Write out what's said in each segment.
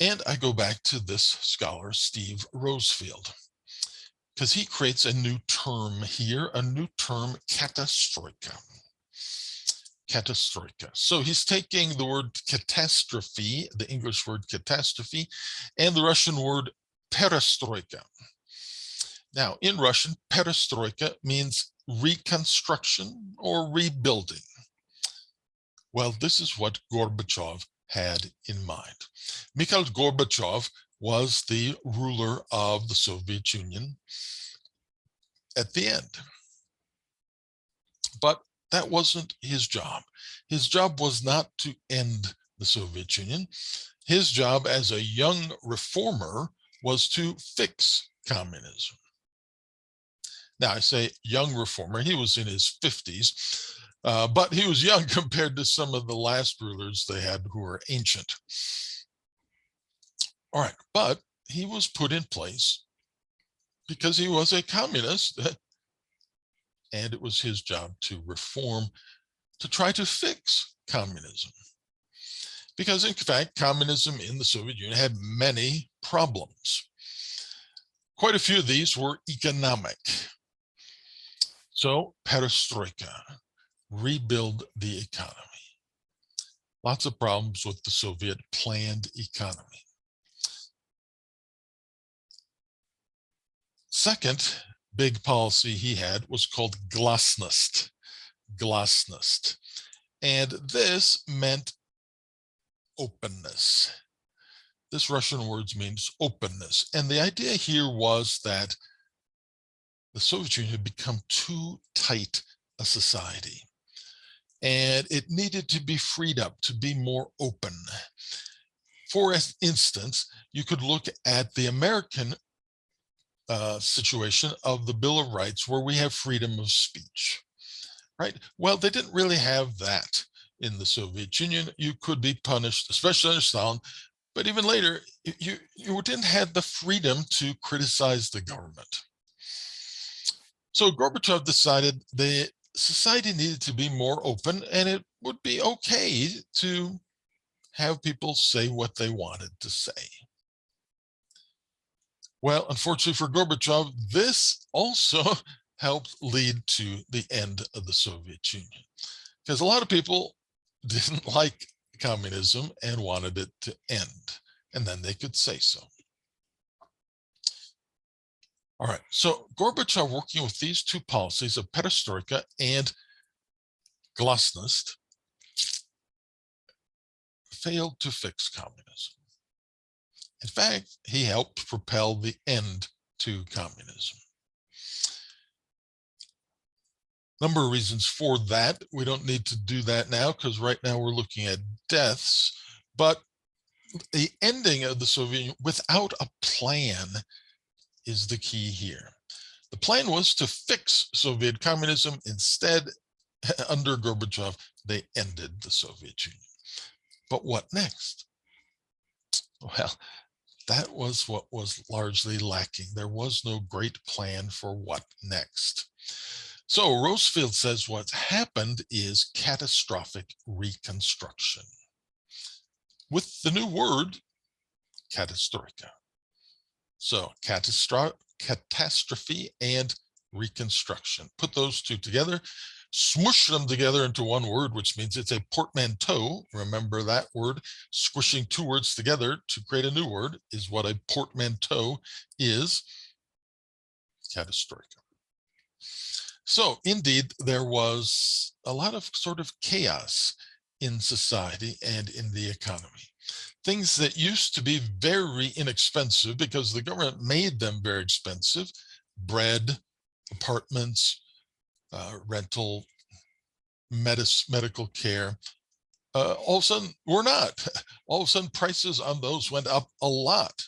And I go back to this scholar, Steve Rosefield, because he creates a new term here, a new term, katastroika. Katastroika. So he's taking the word catastrophe, the English word catastrophe, and the Russian word perestroika. Now, in Russian, perestroika means reconstruction or rebuilding. Well, this is what Gorbachev had in mind. Mikhail Gorbachev was the ruler of the Soviet Union at the end. But that wasn't his job. His job was not to end the Soviet Union. His job as a young reformer was to fix communism. Now, I say young reformer, he was in his 50s, but he was young compared to some of the last rulers they had who were ancient. All right, but he was put in place because he was a communist, and it was his job to reform, to try to fix communism. Because in fact, communism in the Soviet Union had many problems. Quite a few of these were economic. So perestroika, rebuild the economy. Lots of problems with the Soviet planned economy. Second big policy he had was called glasnost. Glasnost. And this meant openness. This Russian word means openness. And the idea here was that the Soviet Union had become too tight a society, and it needed to be freed up, to be more open. For instance, you could look at the American situation of the Bill of Rights, where we have freedom of speech, right? Well, they didn't really have that in the Soviet Union. You could be punished, especially under Stalin, but even later, you didn't have the freedom to criticize the government. So Gorbachev decided the society needed to be more open, and it would be okay to have people say what they wanted to say. Well, unfortunately for Gorbachev, this also helped lead to the end of the Soviet Union, because a lot of people didn't like communism and wanted it to end, and then they could say so. All right, so Gorbachev, working with these two policies of perestroika and glasnost, failed to fix communism. In fact, he helped propel the end to communism. Number of reasons for that. We don't need to do that now, because right now we're looking at deaths, but the ending of the Soviet Union without a plan is the key here. The plan was to fix Soviet communism. Instead, under Gorbachev, they ended the Soviet Union. But what next? Well, that was what was largely lacking. There was no great plan for what next. So Rosefield says what's happened is catastrophic reconstruction, with the new word, katastroika. So catastrophe and reconstruction. Put those two together, smush them together into one word, which means it's a portmanteau. Remember that word, squishing two words together to create a new word is what a portmanteau is, katastroika. So indeed, there was a lot of sort of chaos in society and in the economy. Things that used to be very inexpensive because the government made them very expensive, bread, apartments, rental, medical care, all of a sudden were not. All of a sudden prices on those went up a lot.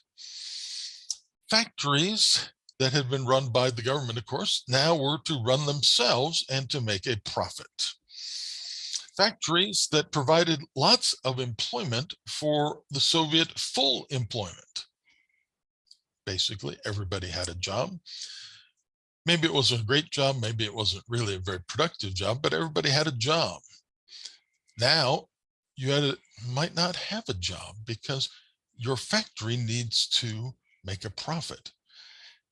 Factories that had been run by the government, of course, now were to run themselves and to make a profit. Factories that provided lots of employment for the Soviet full employment. Basically, everybody had a job. Maybe it wasn't a great job, maybe it wasn't really a very productive job, but everybody had a job. Now, you might not have a job because your factory needs to make a profit.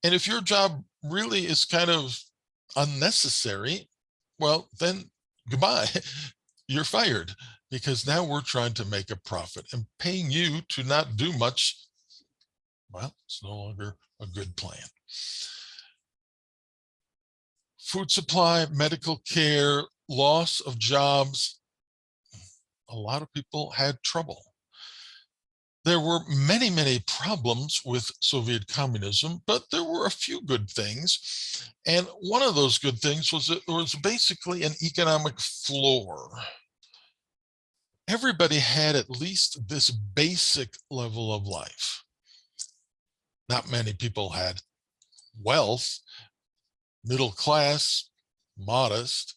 And if your job really is kind of unnecessary, well, then goodbye. You're fired, because now we're trying to make a profit, and paying you to not do much, well, it's no longer a good plan. Food supply, medical care, loss of jobs. A lot of people had trouble. There were many, many problems with Soviet communism, but there were a few good things. And one of those good things was it was basically an economic floor. Everybody had at least this basic level of life. Not many people had wealth, middle class, modest,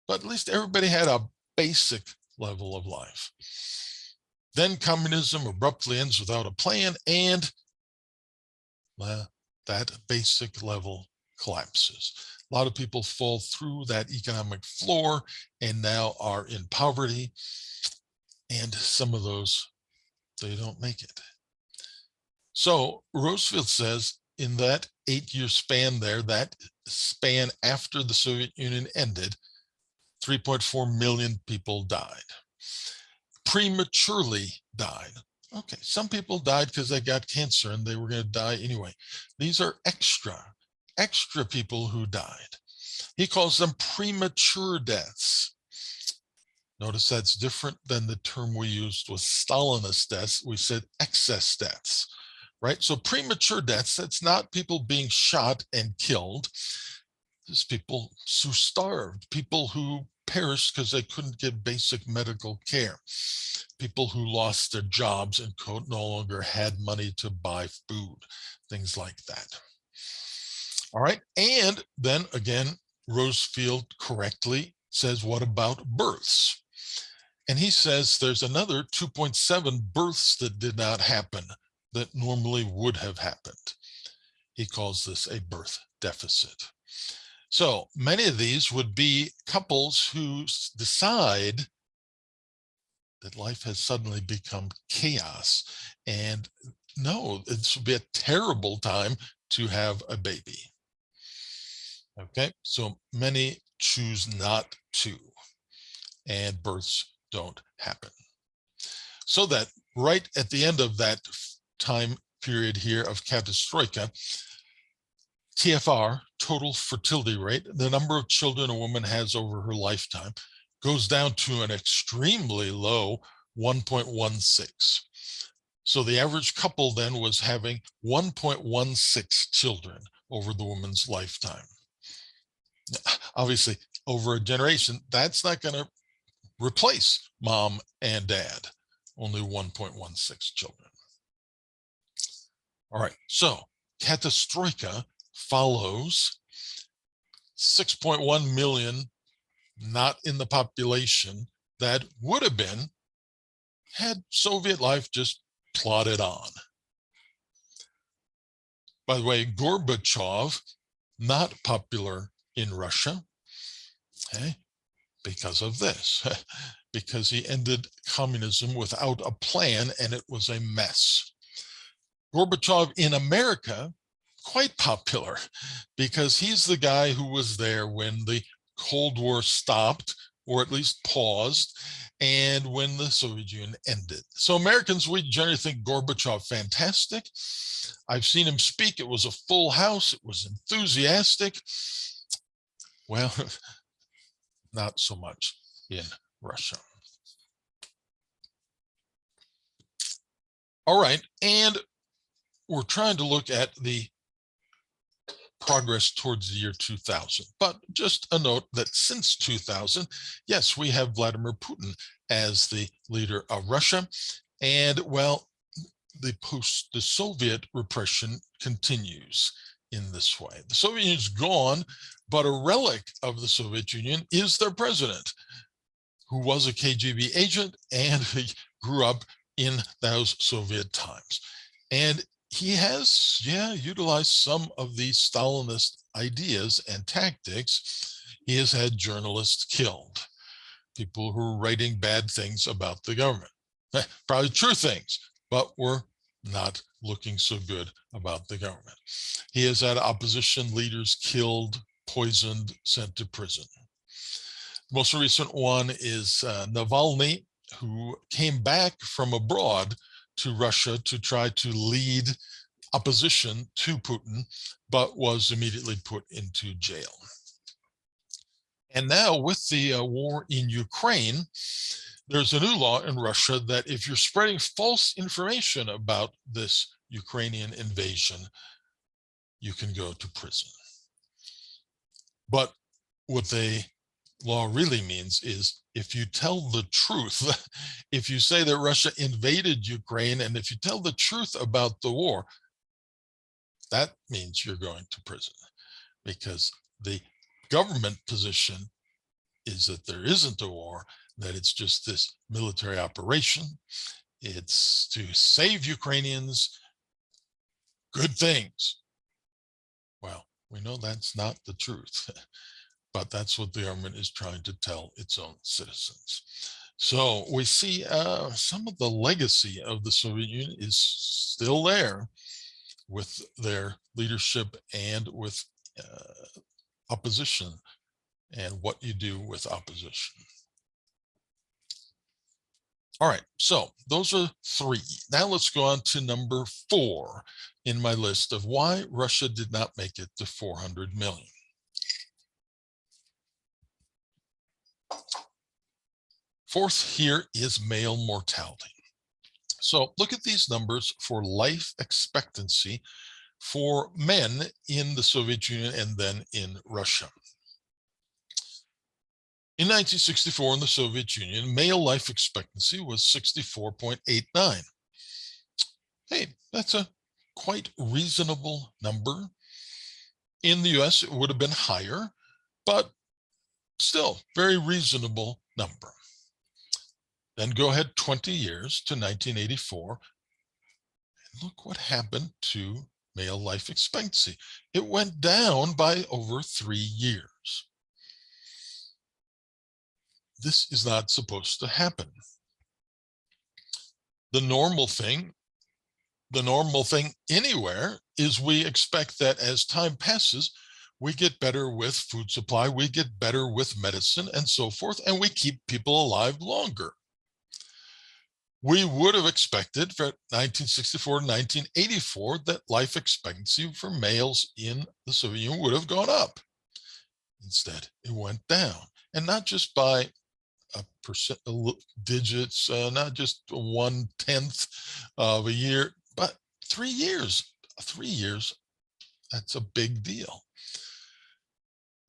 but at least everybody had a basic level of life. Then communism abruptly ends without a plan, and that basic level collapses. A lot of people fall through that economic floor and now are in poverty, and some of those, they don't make it. So Roosevelt says in that 8-year span there, that span after the Soviet Union ended, 3.4 million people died. Prematurely died. Okay, some people died because they got cancer and they were going to die anyway. These are extra people who died. He calls them premature deaths. Notice that's different than the term we used with Stalinist deaths. We said excess deaths, right? So premature deaths, that's not people being shot and killed. It's people who starved, people who perished because they couldn't get basic medical care, people who lost their jobs and no longer had money to buy food, things like that. All right, and then again, Roosevelt correctly says, what about births? And he says there's another 2.7 births that did not happen that normally would have happened. He calls this a birth deficit. So many of these would be couples who decide that life has suddenly become chaos, and no, this would be a terrible time to have a baby. Okay, so many choose not to, and births don't happen. So that right at the end of that time period here of Perestroika, TFR, total fertility rate, the number of children a woman has over her lifetime, goes down to an extremely low 1.16. So the average couple then was having 1.16 children over the woman's lifetime. Obviously, over a generation, that's not going to replace mom and dad, only 1.16 children. All right, so Perestroika follows 6.1 million not in the population that would have been had Soviet life just plodded on. By the way, Gorbachev, not popular in Russia, okay, because of this, because he ended communism without a plan and it was a mess. Gorbachev in America, quite popular, because he's the guy who was there when the Cold War stopped, or at least paused, and when the Soviet Union ended. So Americans, we generally think Gorbachev fantastic. I've seen him speak. It was a full house. It was enthusiastic. Well, not so much in Russia. All right, and we're trying to look at the progress towards the year 2000. But just a note that since 2000, yes, we have Vladimir Putin as the leader of Russia. And well, the Soviet repression continues in this way. The Soviet Union is gone, but a relic of the Soviet Union is their president, who was a KGB agent and he grew up in those Soviet times. And he has, utilized some of these Stalinist ideas and tactics. He has had journalists killed, people who were writing bad things about the government, probably true things, but were not looking so good about the government. He has had opposition leaders killed, poisoned, sent to prison. The most recent one is Navalny, who came back from abroad to Russia to try to lead opposition to Putin, but was immediately put into jail. And now with the war in Ukraine, there's a new law in Russia that if you're spreading false information about this Ukrainian invasion, you can go to prison. But what the law really means is if you tell the truth, if you say that Russia invaded Ukraine, and if you tell the truth about the war, that means you're going to prison, because the government position is that there isn't a war, that it's just this military operation. It's to save Ukrainians, good things. Well, we know that's not the truth, but that's what the government is trying to tell its own citizens. So we see some of the legacy of the Soviet Union is still there with their leadership and with opposition, and what you do with opposition. All right, so those are 3. Now let's go on to number 4 in my list of why Russia did not make it to 400 million. Fourth here is male mortality. So look at these numbers for life expectancy for men in the Soviet Union and then in Russia. In 1964, in the Soviet Union, male life expectancy was 64.89. Hey, that's a quite reasonable number. In the US, it would have been higher, but still very reasonable number. Then go ahead 20 years to 1984, and look what happened to male life expectancy. It went down by over 3 years. This is not supposed to happen. The normal thing anywhere is we expect that as time passes, we get better with food supply, we get better with medicine and so forth, and we keep people alive longer. We would have expected for 1964 to 1984 that life expectancy for males in the Soviet Union would have gone up. Instead, it went down, and not just by digits, not just 1/10 of a year, but 3 years. 3 years, that's a big deal.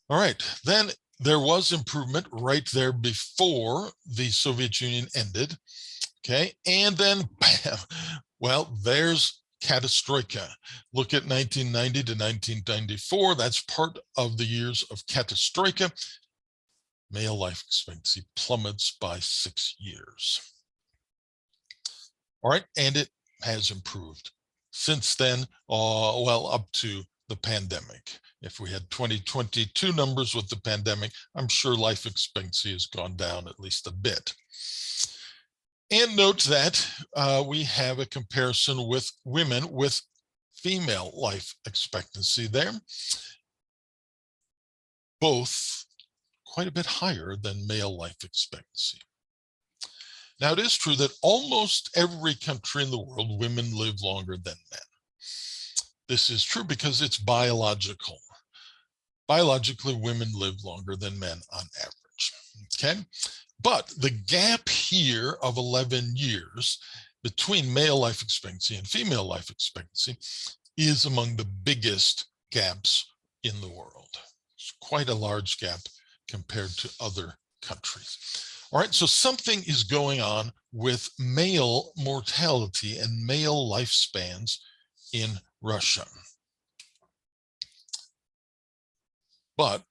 All right, then there was improvement right there before the Soviet Union ended. Okay, and then bam, well, there's Perestroika. Look at 1990 to 1994. That's part of the years of Perestroika. Male life expectancy plummets by 6 years. All right, and it has improved since then, well, up to the pandemic. If we had 2022 numbers with the pandemic, I'm sure life expectancy has gone down at least a bit. And note that we have a comparison with women with female life expectancy there. Both quite a bit higher than male life expectancy. Now, it is true that almost every country in the world, women live longer than men. This is true because it's biological. Biologically, women live longer than men on average. Okay. But the gap here of 11 years between male life expectancy and female life expectancy is among the biggest gaps in the world. It's quite a large gap compared to other countries. All right, so something is going on with male mortality and male lifespans in Russia. But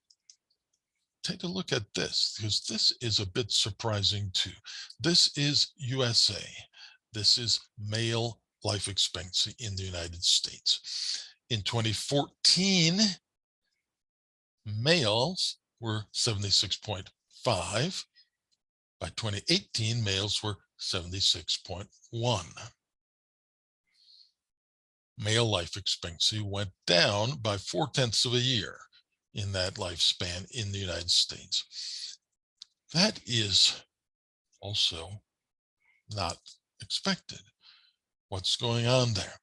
take a look at this, because this is a bit surprising too. This is USA. This is male life expectancy in the United States. In 2014, males were 76.5. By 2018, males were 76.1. male life expectancy went down by 0.4 of a year in that lifespan in the United States. That is also not expected. What's going on there?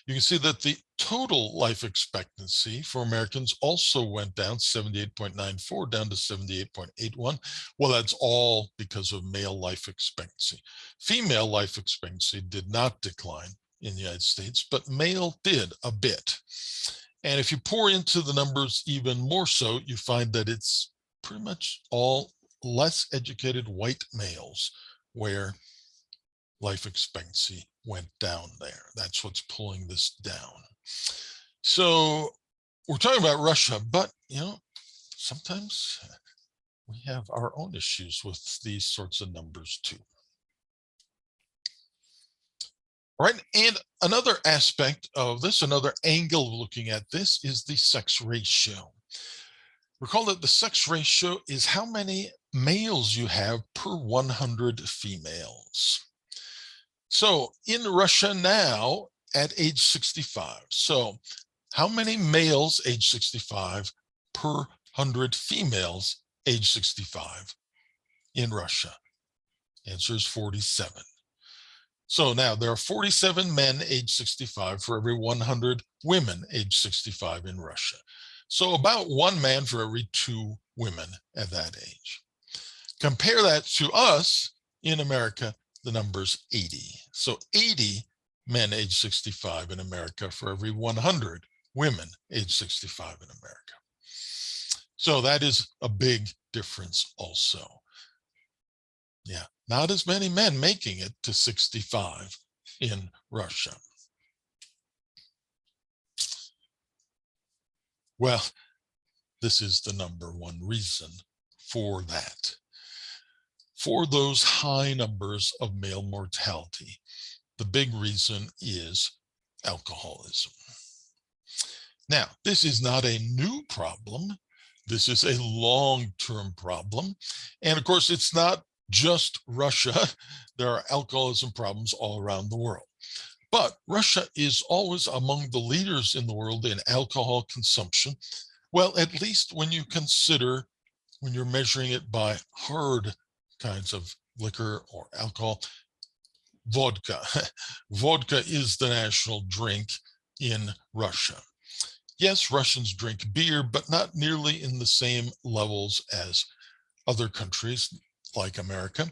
You can see that the total life expectancy for Americans also went down 78.94 down to 78.81. Well, that's all because of male life expectancy. Female life expectancy did not decline in the United States, but male did a bit. And if you pour into the numbers even more so, you find that it's pretty much all less educated white males where life expectancy went down there. That's what's pulling this down. So we're talking about Russia, but sometimes we have our own issues with these sorts of numbers too. All right, and another aspect of this, another angle of looking at this is the sex ratio. Recall that the sex ratio is how many males you have per 100 females. So in Russia now at age 65, so how many males age 65 per 100 females age 65 in Russia? Answer is 47. So now there are 47 men age 65 for every 100 women age 65 in Russia. So about 1 man for every 2 women at that age. Compare that to us in America, the number's 80. So 80 men age 65 in America for every 100 women age 65 in America. So that is a big difference also. Yeah, not as many men making it to 65 in Russia. Well, this is the #1 reason for that. For those high numbers of male mortality, the big reason is alcoholism. Now, this is not a new problem. This is a long-term problem. And of course, it's not just Russia. There are alcoholism problems all around the world. But Russia is always among the leaders in the world in alcohol consumption. Well, at least when you consider, when you're measuring it by hard kinds of liquor or alcohol, vodka. Vodka is the national drink in Russia. Yes, Russians drink beer, but not nearly in the same levels as other countries like America,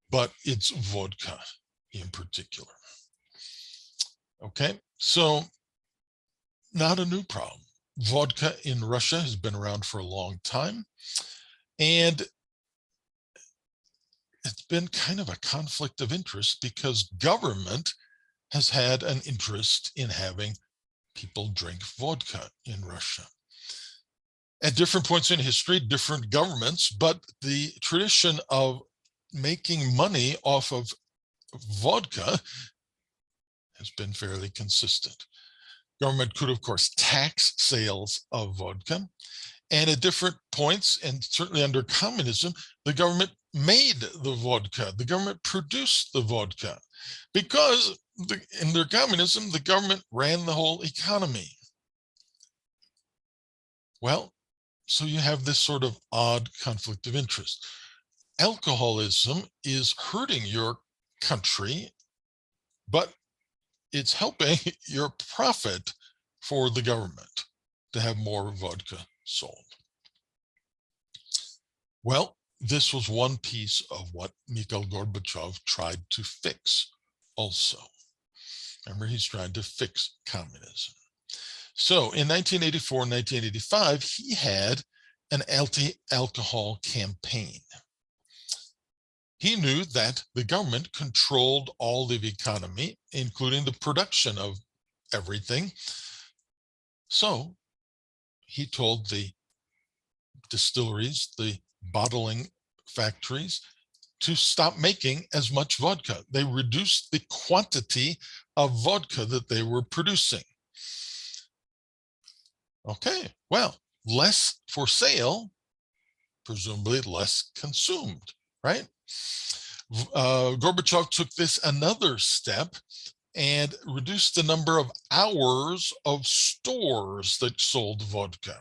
but it's vodka in particular. Okay, so not a new problem. Vodka in Russia has been around for a long time, and it's been kind of a conflict of interest because government has had an interest in having people drink vodka in Russia. At different points in history, different governments, but the tradition of making money off of vodka has been fairly consistent. Government could, of course, tax sales of vodka. And at different points, and certainly under communism, the government made the vodka. The government produced the vodka because under communism, the government ran the whole economy. Well, so you have this sort of odd conflict of interest. Alcoholism is hurting your country, but it's helping your profit for the government to have more vodka sold. Well, this was one piece of what Mikhail Gorbachev tried to fix also. Remember, he's trying to fix communism. So in 1984, 1985, he had an anti-alcohol campaign. He knew that the government controlled all the economy, including the production of everything. So he told the distilleries, the bottling factories, to stop making as much vodka. They reduced the quantity of vodka that they were producing. Okay, well, less for sale, presumably less consumed, right? Gorbachev took this another step and reduced the number of hours of stores that sold vodka.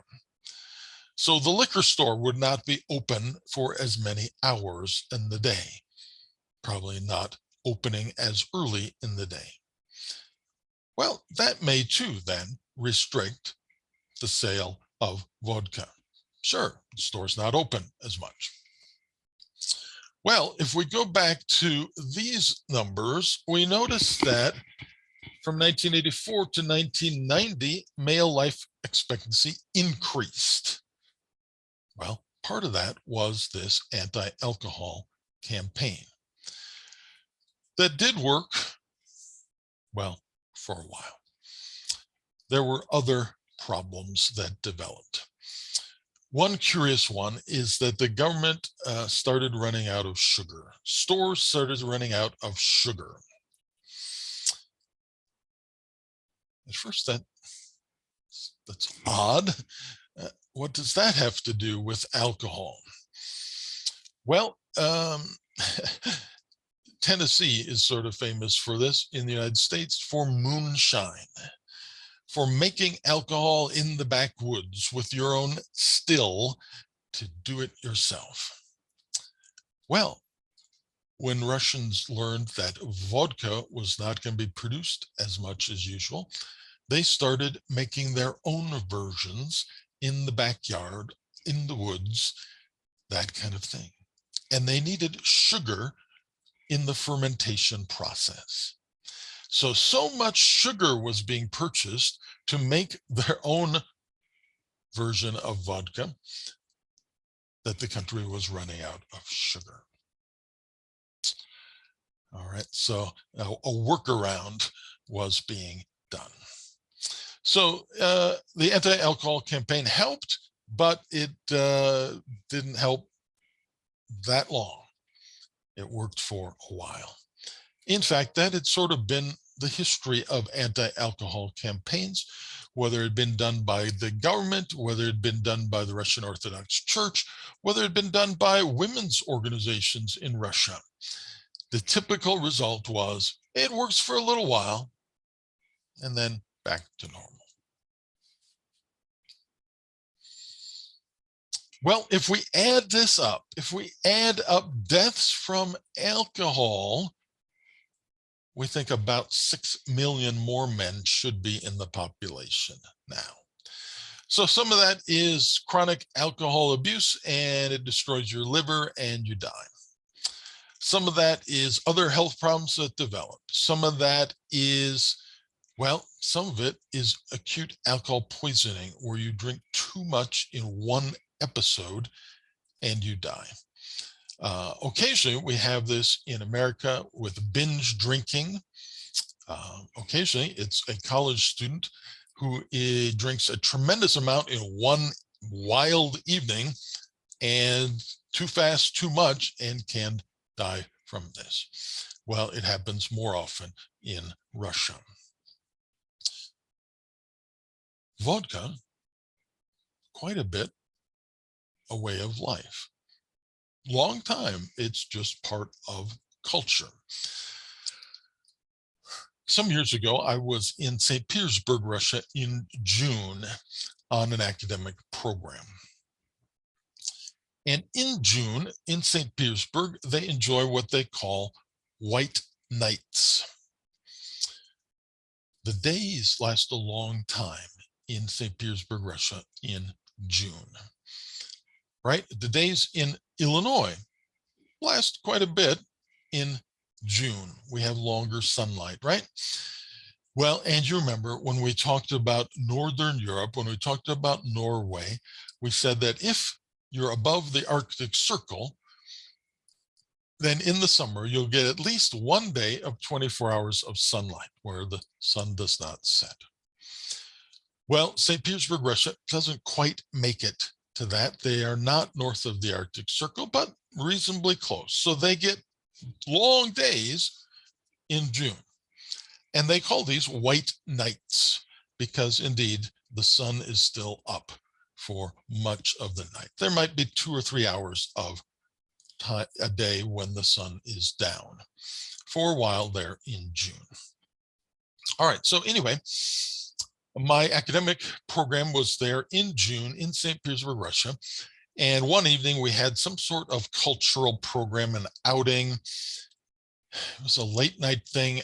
So the liquor store would not be open for as many hours in the day, probably not opening as early in the day. Well, that may too then restrict the sale of vodka. Sure, the store's not open as much. Well, if we go back to these numbers, we notice that from 1984 to 1990, male life expectancy increased. Well, part of that was this anti-alcohol campaign that did work, well, for a while. There were other problems that developed. One curious one is that the government started running out of sugar. Stores started running out of sugar. At first, that's odd. What does that have to do with alcohol? Well, Tennessee is sort of famous for this in the United States, for moonshine, for making alcohol in the backwoods with your own still to do it yourself. Well, when Russians learned that vodka was not going to be produced as much as usual, they started making their own versions in the backyard, in the woods, that kind of thing. And they needed sugar in the fermentation process. So much sugar was being purchased to make their own version of vodka that the country was running out of sugar. All right, so a workaround was being done. So the anti-alcohol campaign helped, but it didn't help that long. It worked for a while. In fact, that had sort of been the history of anti-alcohol campaigns, whether it had been done by the government, whether it had been done by the Russian Orthodox Church, whether it had been done by women's organizations in Russia. The typical result was it works for a little while and then back to normal. Well, if we add this up, if we add up deaths from alcohol, we think about 6 million more men should be in the population now. So some of that is chronic alcohol abuse, and it destroys your liver and you die. Some of that is other health problems that develop. Some of that is, well, some of it is acute alcohol poisoning, where you drink too much in one episode and you die. Occasionally, we have this in America with binge drinking. Occasionally, it's a college student who drinks a tremendous amount in one wild evening, and too fast, too much, and can die from this. Well, it happens more often in Russia. Vodka, quite a bit a way of life. Long time, it's just part of culture. Some years ago, I was in St. Petersburg, Russia in June on an academic program. And in June, in St. Petersburg, they enjoy what they call white nights. The days last a long time in St. Petersburg, Russia in June, right? The days in Illinois last quite a bit in June. We have longer sunlight, right? Well, and you remember when we talked about Northern Europe, when we talked about Norway, we said that if you're above the Arctic Circle, then in the summer, you'll get at least one day of 24 hours of sunlight where the sun does not set. Well, St. Petersburg, Russia doesn't quite make it to that. They are not north of the Arctic Circle, but reasonably close. So they get long days in June. And they call these white nights because indeed the sun is still up for much of the night. There might be 2 or 3 hours of time a day when the sun is down for a while there in June. All right. So anyway, my academic program was there in June in St. Petersburg, Russia. And one evening we had some sort of cultural program, an outing. It was a late night thing.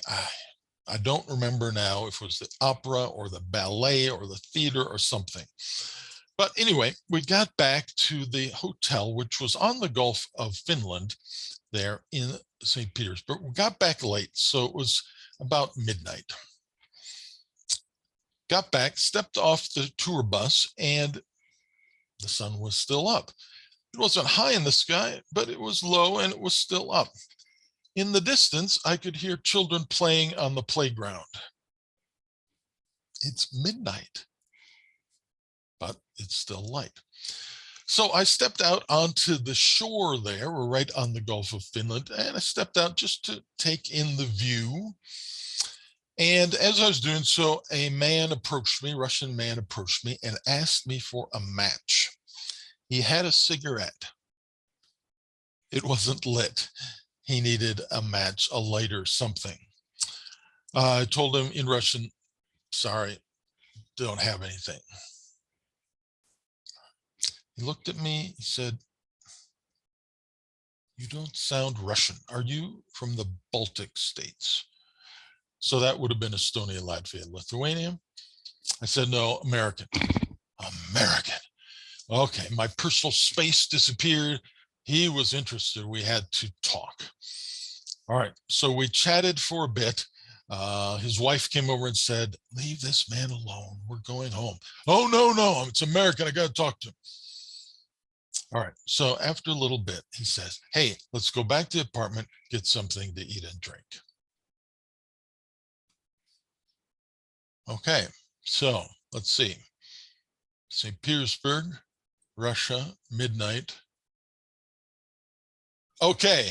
I don't remember now if it was the opera or the ballet or the theater or something. But anyway, we got back to the hotel, which was on the Gulf of Finland there in St. Petersburg. We got back late, so it was about midnight. Got back, stepped off the tour bus, and the sun was still up. It wasn't high in the sky, but it was low and it was still up. In the distance, I could hear children playing on the playground. It's midnight, but it's still light. So I stepped out onto the shore there. We're right on the Gulf of Finland. And I stepped out just to take in the view. And as I was doing so, a man approached me, Russian man approached me and asked me for a match. He had a cigarette. It wasn't lit. He needed a match, a lighter, something. I told him in Russian, sorry, don't have anything. He looked at me, he said, you don't sound Russian. Are you from the Baltic states? So that would have been Estonia, Latvia, Lithuania. I said, no, American. American. Okay, my personal space disappeared. He was interested. We had to talk. All right, so we chatted for a bit. His wife came over and said, leave this man alone. We're going home. Oh, no, it's American. I got to talk to him. All right, so after a little bit, he says, hey, let's go back to the apartment, get something to eat and drink. Okay, so let's see. St. Petersburg, Russia, midnight. Okay.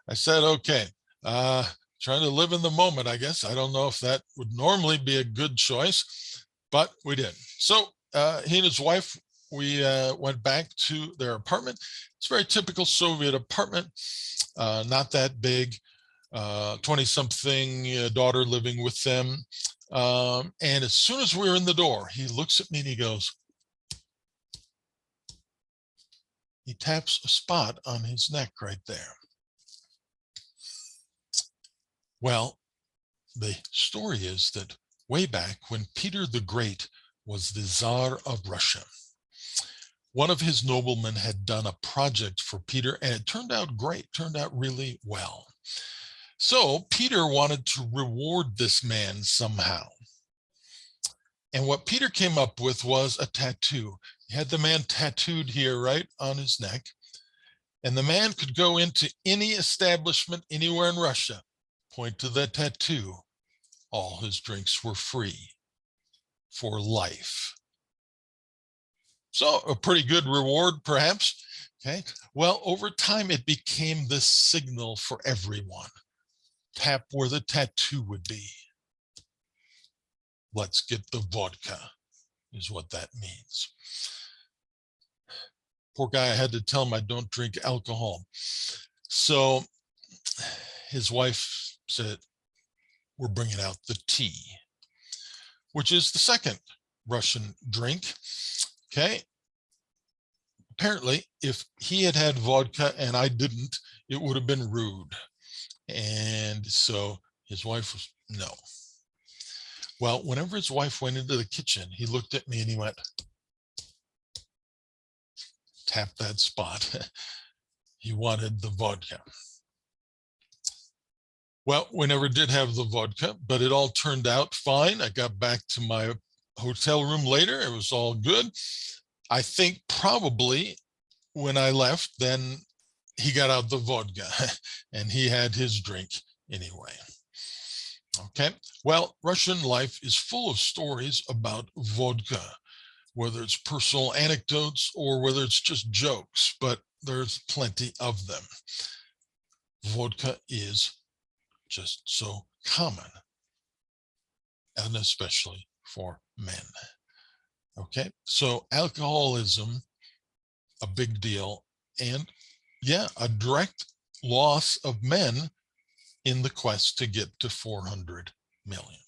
I said, okay. Trying to live in the moment, I guess. I don't know if that would normally be a good choice, but we did. So he and his wife, we went back to their apartment. It's a very typical Soviet apartment, not that big, 20-something daughter living with them. And as soon as we were in the door, he looks at me and he goes, he taps a spot on his neck right there. Well, the story is that way back when Peter the Great was the Tsar of Russia, one of his noblemen had done a project for Peter, and it turned out great, turned out really well. So Peter wanted to reward this man somehow. And what Peter came up with was a tattoo. He had the man tattooed here right on his neck. And the man could go into any establishment anywhere in Russia, point to the tattoo. All his drinks were free for life. So a pretty good reward, perhaps. Okay. Well, over time, it became the signal for everyone. Tap where the tattoo would be. Let's get the vodka, is what that means. Poor guy, I had to tell him I don't drink alcohol. So his wife said, we're bringing out the tea, which is the second Russian drink. Okay. Apparently, if he had had vodka and I didn't, it would have been rude. And so his wife was, no. Well, whenever his wife went into the kitchen, he looked at me and he went, tap that spot. He wanted the vodka. Well, we never did have the vodka, but it all turned out fine. I got back to my hotel room later. It was all good. I think probably when I left, then he got out the vodka and he had his drink anyway. Okay, well, Russian life is full of stories about vodka, whether it's personal anecdotes or whether it's just jokes, but there's plenty of them. Vodka is just so common, and especially for men. Okay, so alcoholism, a big deal, and yeah, a direct loss of men in the quest to get to 400 million.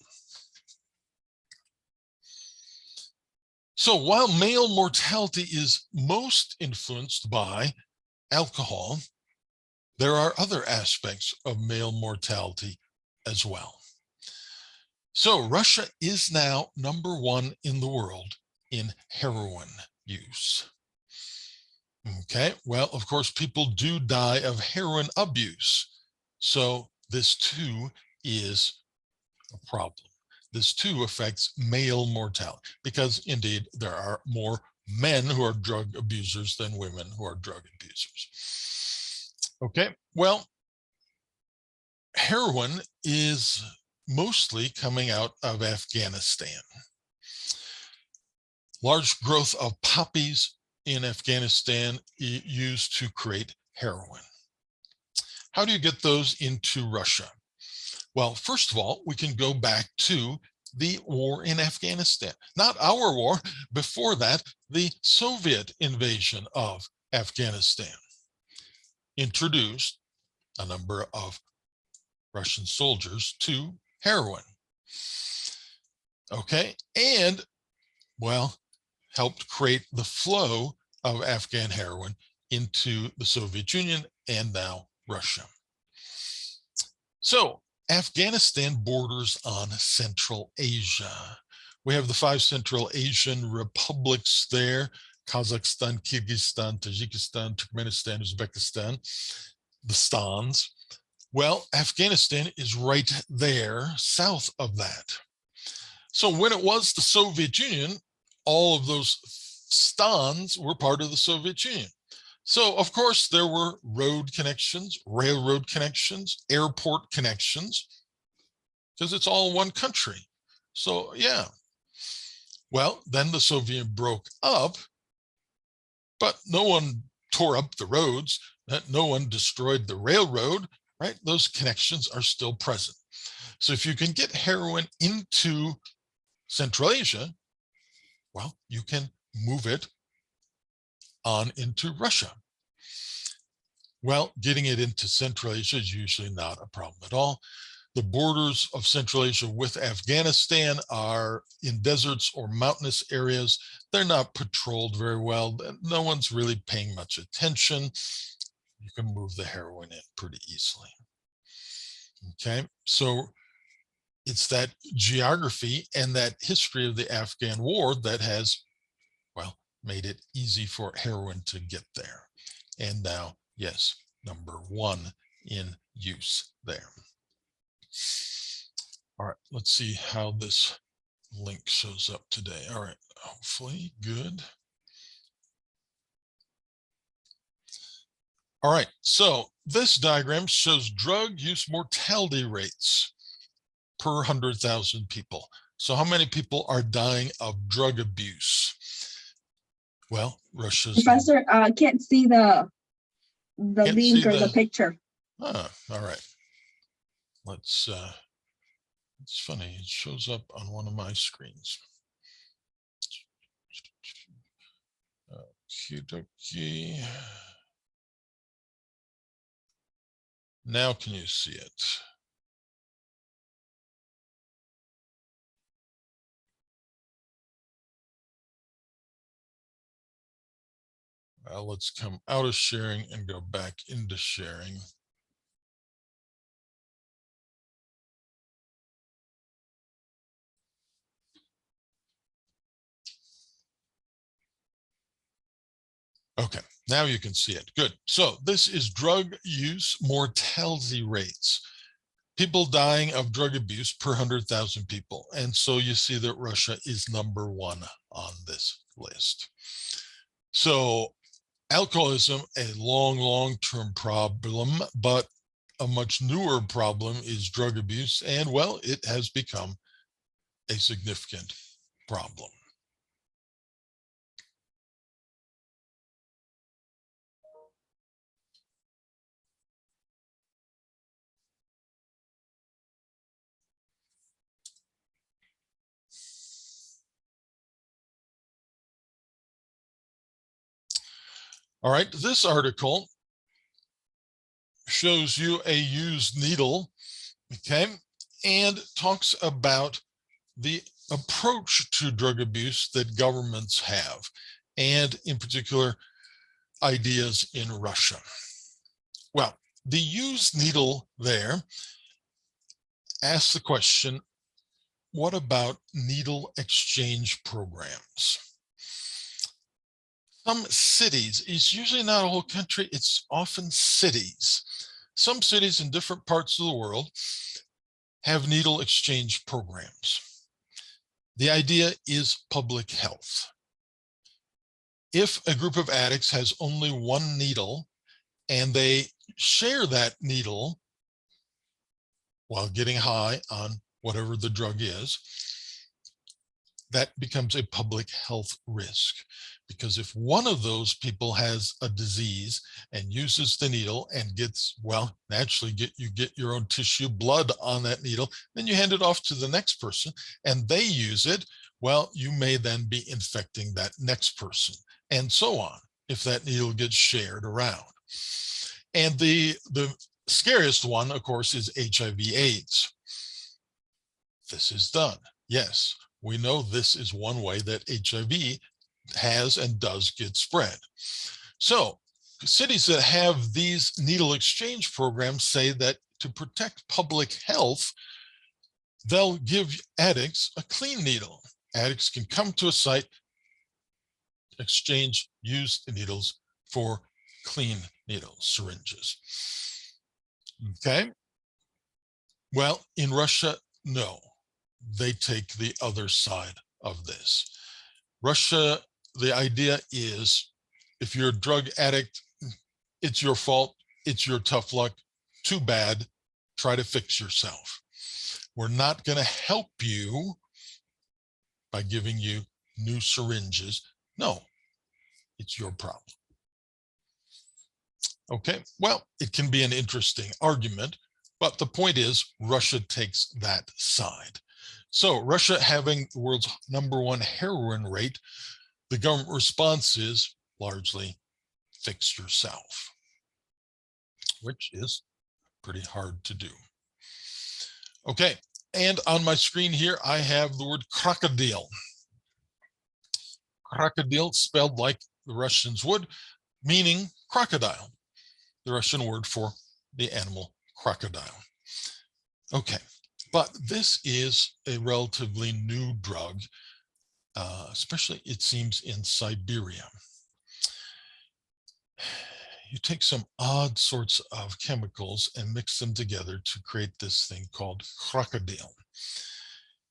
So while male mortality is most influenced by alcohol, there are other aspects of male mortality as well. So Russia is now #1 in the world in heroin use. Okay, well, of course, people do die of heroin abuse. So this too is a problem. This too affects male mortality because indeed there are more men who are drug abusers than women who are drug abusers. Okay, well, heroin is mostly coming out of Afghanistan. Large growth of poppies in Afghanistan used to create heroin. How do you get those into Russia? Well, first of all, we can go back to the war in Afghanistan. Not our war, before that, the Soviet invasion of Afghanistan introduced a number of Russian soldiers to heroin. Okay, and, well, helped create the flow of Afghan heroin into the Soviet Union and now Russia. So Afghanistan borders on Central Asia. We have the 5 Central Asian republics there: Kazakhstan, Kyrgyzstan, Tajikistan, Turkmenistan, Uzbekistan, the Stans. Well, Afghanistan is right there south of that. So when it was the Soviet Union, all of those stans were part of the Soviet Union. So, of course, there were road connections, railroad connections, airport connections, because it's all one country. So, yeah. Well, then the Soviet broke up, but no one tore up the roads, no one destroyed the railroad, right? Those connections are still present. So if you can get heroin into Central Asia, well, you can move it on into Russia. Well, getting it into Central Asia is usually not a problem at all. The borders of Central Asia with Afghanistan are in deserts or mountainous areas. They're not patrolled very well. No one's really paying much attention. You can move the heroin in pretty easily. Okay, so it's that geography and that history of the Afghan war that has, well, made it easy for heroin to get there. And now, yes, #1 in use there. All right, let's see how this link shows up today. All right, hopefully good. All right, so this diagram shows drug use mortality rates per 100,000 people. So how many people are dying of drug abuse? Well, Russia's... Professor, I can't see the link or the picture. All right. Let's, it's funny, it shows up on one of my screens. Okie. Now can you see it? Well, let's come out of sharing and go back into sharing. Okay, now you can see it. Good. So this is drug use mortality rates. People dying of drug abuse per 100,000 people. And so you see that Russia is #1 on this list. So alcoholism, a long-term problem, but a much newer problem is drug abuse. And well, it has become a significant problem. All right, this article shows you a used needle, okay? and talks about the approach to drug abuse that governments have, and in particular, ideas in Russia. Well, the used needle there asks the question, what about needle exchange programs? Some cities, it's usually not a whole country, it's often cities. Some cities in different parts of the world have needle exchange programs. The idea is public health. If a group of addicts has only one needle and they share that needle while getting high on whatever the drug is, that becomes a public health risk. Because if one of those people has a disease and uses the needle and gets, well, naturally you get your own tissue blood on that needle, then you hand it off to the next person and they use it, well, you may then be infecting that next person, and so on, if that needle gets shared around. And the scariest one, of course, is HIV/AIDS. This is done. Yes, we know this is one way that HIV has and does get spread. So cities that have these needle exchange programs say that to protect public health, they'll give addicts a clean needle. Addicts can come to a site, exchange used needles for clean needles, syringes. Okay. Well, in Russia, no, they take the other side of this. Russia, the idea is if you're a drug addict, it's your fault, it's your tough luck, too bad, try to fix yourself. We're not going to help you by giving you new syringes. No, it's your problem. Okay, well, it can be an interesting argument, but the point is Russia takes that side. So Russia having the world's #1 heroin rate, the government response is largely fix yourself, which is pretty hard to do. Okay, and on my screen here, I have the word crocodile. Crocodile spelled like the Russians would, meaning crocodile, the Russian word for the animal crocodile. Okay, but this is a relatively new drug, especially it seems in Siberia. You take some odd sorts of chemicals and mix them together to create this thing called crocodile.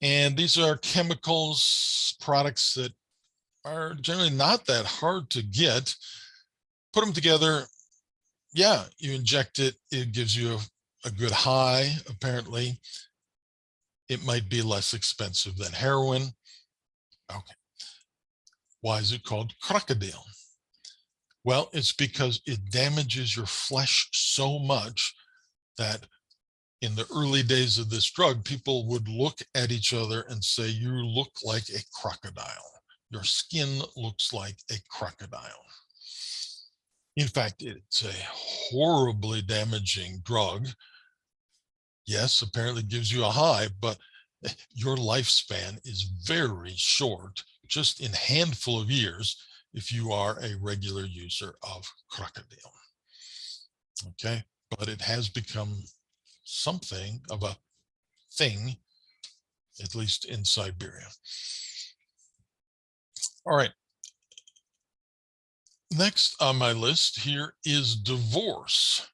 And these are chemicals, products that are generally not that hard to get. Put them together, yeah, you inject it, it gives you a good high, apparently. It might be less expensive than heroin. Okay. Why is it called crocodile? Well, it's because it damages your flesh so much that in the early days of this drug, people would look at each other and say, you look like a crocodile. Your skin looks like a crocodile. In fact, it's a horribly damaging drug. Yes, apparently gives you a high, but your lifespan is very short, just in a handful of years, if you are a regular user of crocodile. Okay, but it has become something of a thing, at least in Siberia. All right. Next on my list here is divorce.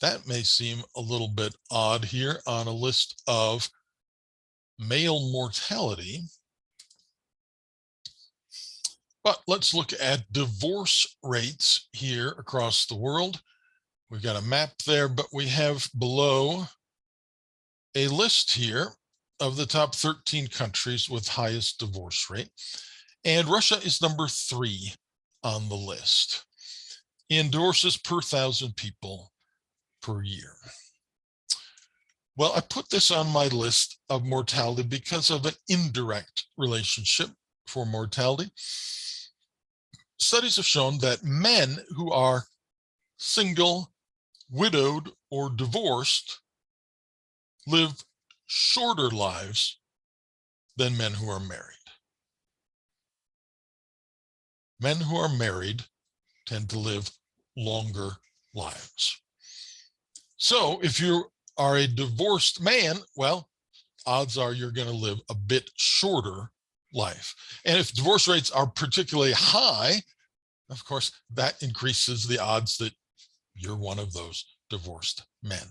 That may seem a little bit odd here on a list of male mortality. But let's look at divorce rates here across the world. We've got a map there, but we have below a list here of the top 13 countries with highest divorce rate. And Russia is number 3 on the list in divorces per 1,000 people per year. Well, I put this on my list of mortality because of an indirect relationship for mortality. Studies have shown that men who are single, widowed, or divorced live shorter lives than men who are married. Men who are married tend to live longer lives. So if you are a divorced man, well, odds are you're going to live a bit shorter life. And if divorce rates are particularly high, of course, that increases the odds that you're one of those divorced men.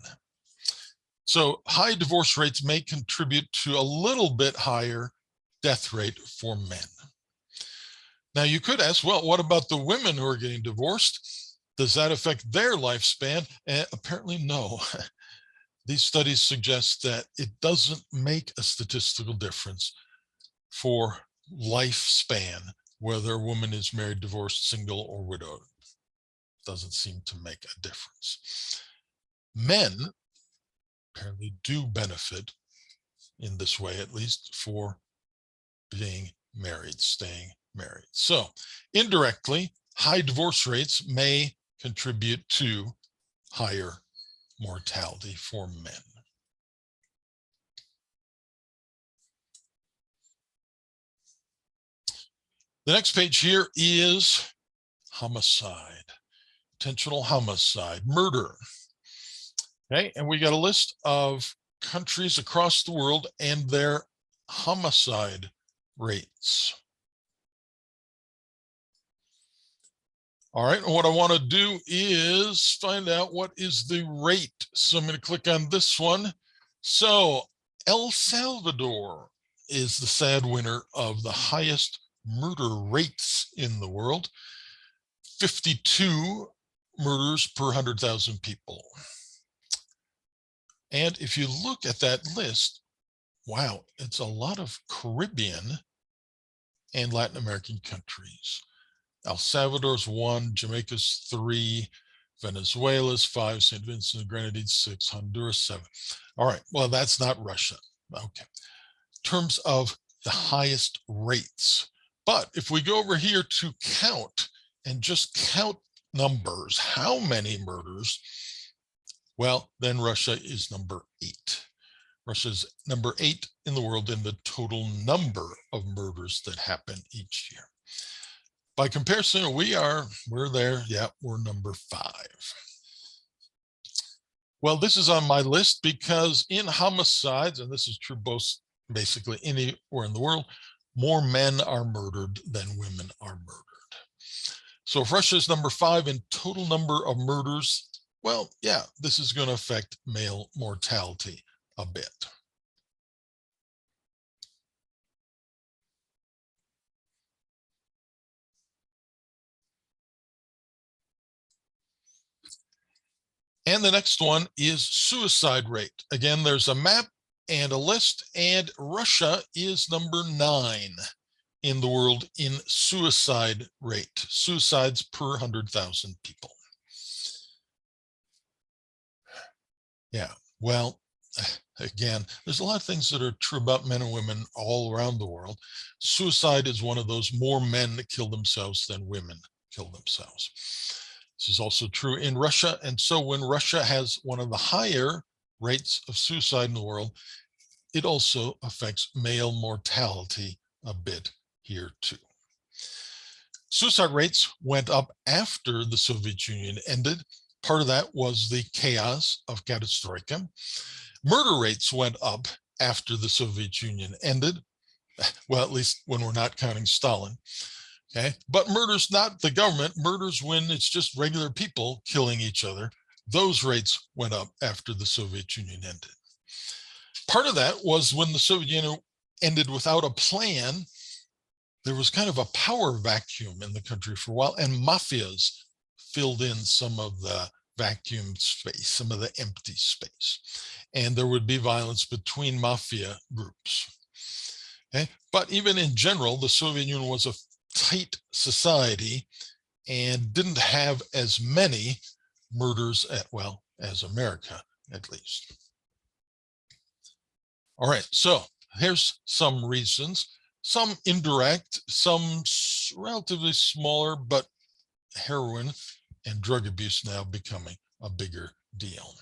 So high divorce rates may contribute to a little bit higher death rate for men. Now you could ask, well, what about the women who are getting divorced? Does that affect their lifespan? And apparently no. These studies suggest that it doesn't make a statistical difference for lifespan, whether a woman is married, divorced, single, or widowed. Doesn't seem to make a difference. Men apparently do benefit in this way, at least for being married, staying married. So indirectly, high divorce rates may contribute to higher mortality for men. The next page here is homicide, intentional homicide, murder. Okay, and we got a list of countries across the world and their homicide rates. All right, and what I want to do is find out what is the rate. So I'm going to click on this one. So El Salvador is the sad winner of the highest murder rates in the world. 52 murders per 100,000 people. And if you look at that list, wow, it's a lot of Caribbean and Latin American countries. El Salvador's 1, Jamaica's 3, Venezuela's 5, St. Vincent and Grenadines 6, Honduras 7. All right, well, that's not Russia. Okay. In terms of the highest rates. But if we go over here to count and just count numbers, how many murders? Well, then Russia is number 8. Russia's number 8 in the world in the total number of murders that happen each year. By comparison, we're there. Yeah, we're number 5. Well, this is on my list because in homicides, and this is true both basically anywhere in the world, more men are murdered than women are murdered. So if Russia is number 5 in total number of murders, well, yeah, this is going to affect male mortality a bit. And the next one is suicide rate. Again, there's a map and a list, and Russia is number 9 in the world in suicide rate, suicides per 100,000 people. Yeah, well, again, there's a lot of things that are true about men and women all around the world. Suicide is one of those, more men that kill themselves than women kill themselves. This is also true in Russia. And so when Russia has one of the higher rates of suicide in the world, it also affects male mortality a bit here too. Suicide rates went up after the Soviet Union ended. Part of that was the chaos of perestroika. Murder rates went up after the Soviet Union ended. Well, at least when we're not counting Stalin. Okay, but murders, not the government, murders when it's just regular people killing each other, those rates went up after the Soviet Union ended. Part of that was when the Soviet Union ended without a plan, there was kind of a power vacuum in the country for a while, and mafias filled in some of the vacuum space, some of the empty space. And there would be violence between mafia groups. Okay? But even in general, the Soviet Union was a tight society and didn't have as many murders as America, at least. All right, so here's some reasons, some indirect, some relatively smaller, but heroin and drug abuse now becoming a bigger deal.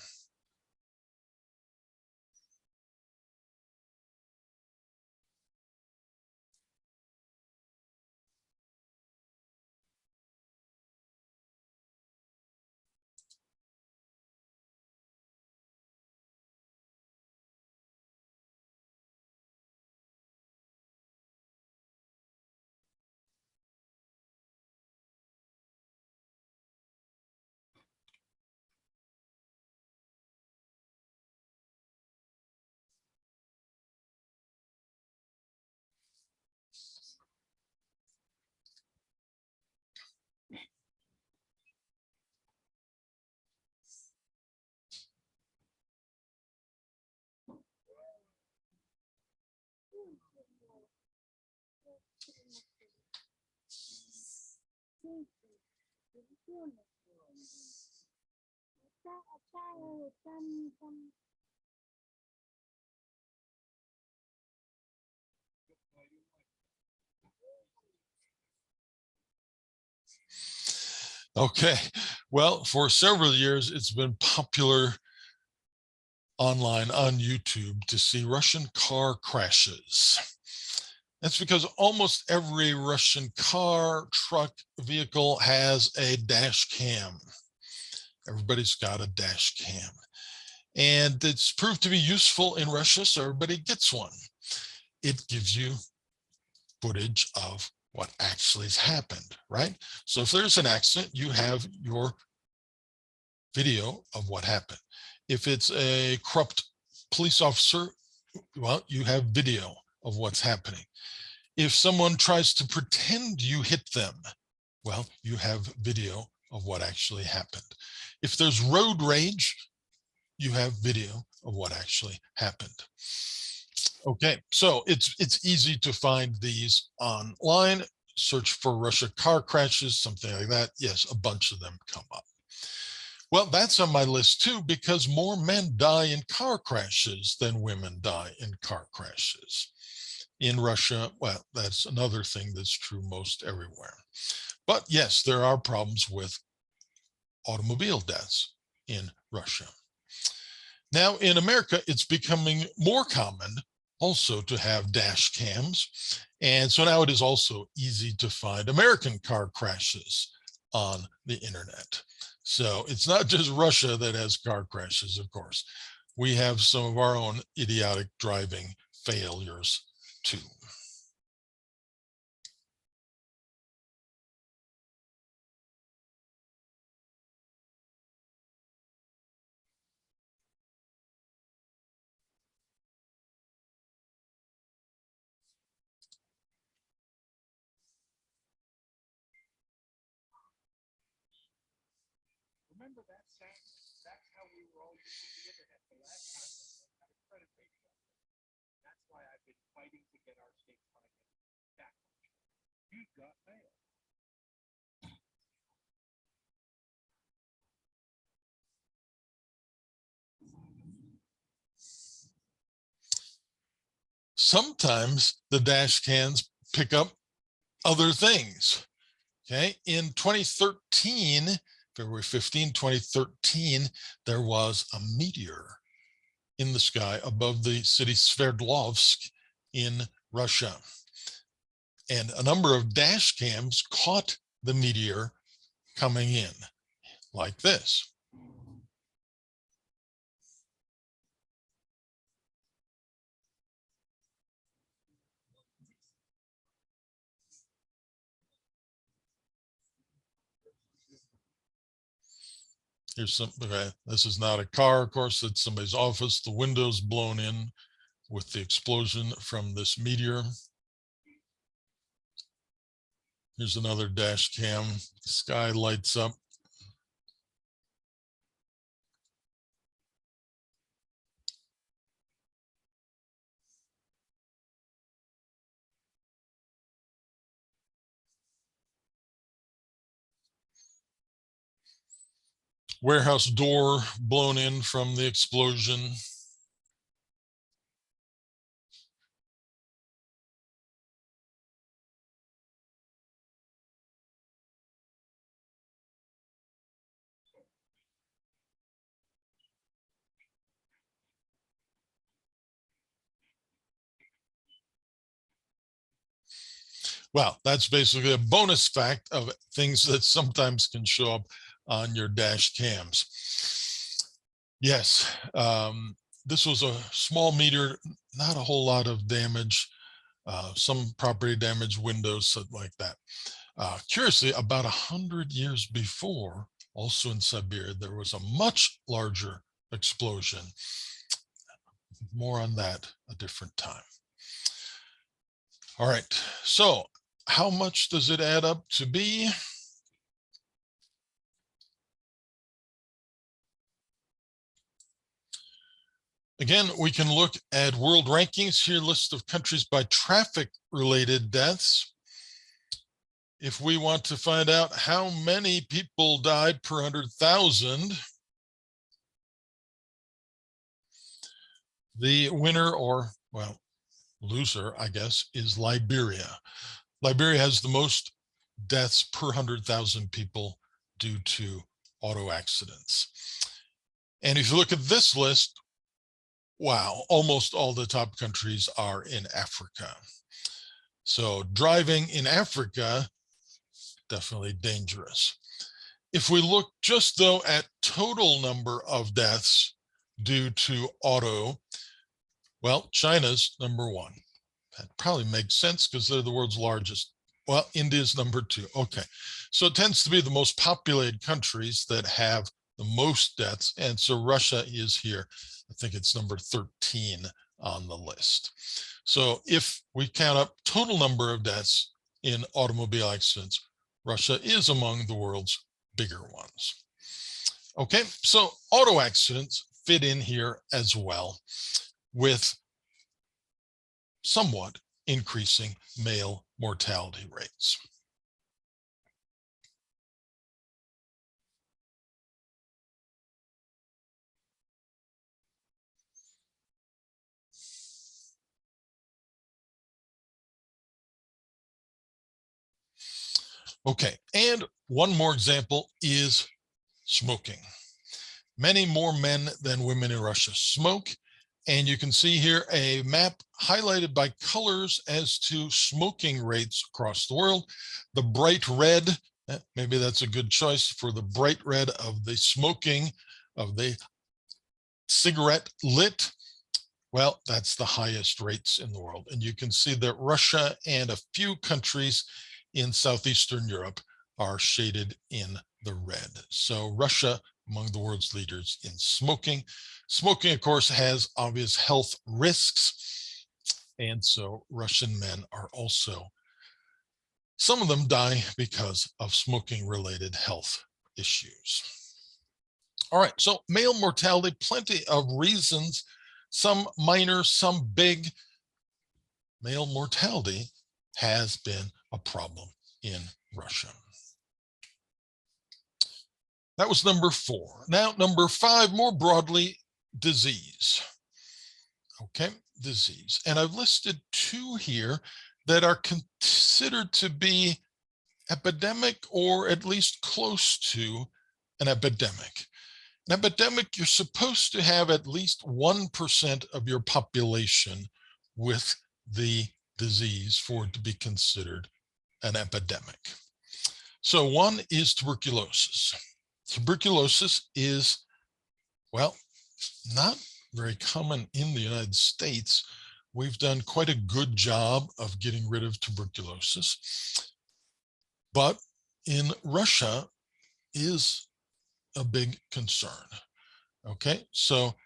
Okay, well, for several years, it's been popular online on YouTube to see Russian car crashes. That's because almost every Russian car, truck, vehicle has a dash cam. Everybody's got a dash cam. And it's proved to be useful in Russia, so everybody gets one. It gives you footage of what actually has happened, right? So if there's an accident, you have your video of what happened. If it's a corrupt police officer, well, you have video of what's happening. If someone tries to pretend you hit them, well, you have video of what actually happened. If there's road rage, you have video of what actually happened. Okay, so it's easy to find these online. Search for Russia car crashes, something like that. Yes, a bunch of them come up. Well, that's on my list too, because more men die in car crashes than women die in car crashes. In Russia, well, that's another thing that's true most everywhere. But yes, there are problems with automobile deaths in Russia. Now, in America, it's becoming more common also to have dash cams. And so now it is also easy to find American car crashes on the internet. So it's not just Russia that has car crashes, of course. We have some of our own idiotic driving failures too. Sometimes the dash cams pick up other things. Okay, in 2013, February 15, 2013, there was a meteor in the sky above the city Sverdlovsk in Russia. And a number of dash cams caught the meteor coming in like this. Here's some, okay, this is not a car, of course, it's somebody's office. The window's blown in with the explosion from this meteor. Here's another dash cam. The sky lights up. Warehouse door blown in from the explosion. Well, that's basically a bonus fact of things that sometimes can show up on your dash cams. Yes, this was a small meteor, not a whole lot of damage, some property damage, windows, something like that. Curiously, about 100 years before, also in Siberia, there was a much larger explosion. More on that a different time. All right, so how much does it add up to be? Again, we can look at world rankings here, list of countries by traffic-related deaths. If we want to find out how many people died per 100,000, the winner, or, well, loser, I guess, is Liberia. Liberia has the most deaths per 100,000 people due to auto accidents. And if you look at this list, wow, almost all the top countries are in Africa. So driving in Africa, definitely dangerous. If we look just though at total number of deaths due to auto, well, China's number one. That probably makes sense because they're the world's largest. Well, India's number two. Okay. So it tends to be the most populated countries that have the most deaths. And so Russia is here. I think it's number 13 on the list. So if we count up total number of deaths in automobile accidents, Russia is among the world's bigger ones. Okay, so auto accidents fit in here as well, with somewhat increasing male mortality rates. Okay, and one more example is smoking. Many more men than women in Russia smoke. And you can see here a map highlighted by colors as to smoking rates across the world. The bright red, maybe that's a good choice for the bright red of the smoking of the cigarette lit. Well, that's the highest rates in the world. And you can see that Russia and a few countries in Southeastern Europe are shaded in the red. So Russia among the world's leaders in smoking. Smoking, of course, has obvious health risks. And so Russian men are also, some of them die because of smoking related health issues. All right, so male mortality, plenty of reasons, some minor, some big. Male mortality has been a problem in Russia. That was number 4. Now, number 5, more broadly, disease. Okay, disease. And I've listed 2 here that are considered to be epidemic, or at least close to an epidemic. An epidemic, you're supposed to have at least 1% of your population with the disease for it to be considered an epidemic. So one is tuberculosis. Tuberculosis is, well, not very common in the United States. We've done quite a good job of getting rid of tuberculosis. But in Russia is a big concern. Okay, so,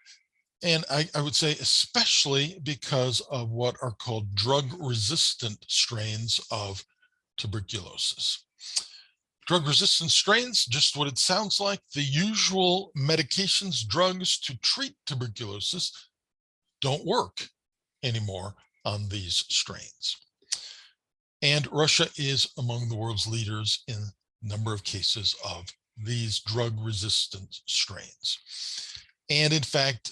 and I would say especially because of what are called drug-resistant strains of tuberculosis. Drug-resistant strains, just what it sounds like, the usual medications, drugs to treat tuberculosis don't work anymore on these strains. And Russia is among the world's leaders in number of cases of these drug-resistant strains. And in fact,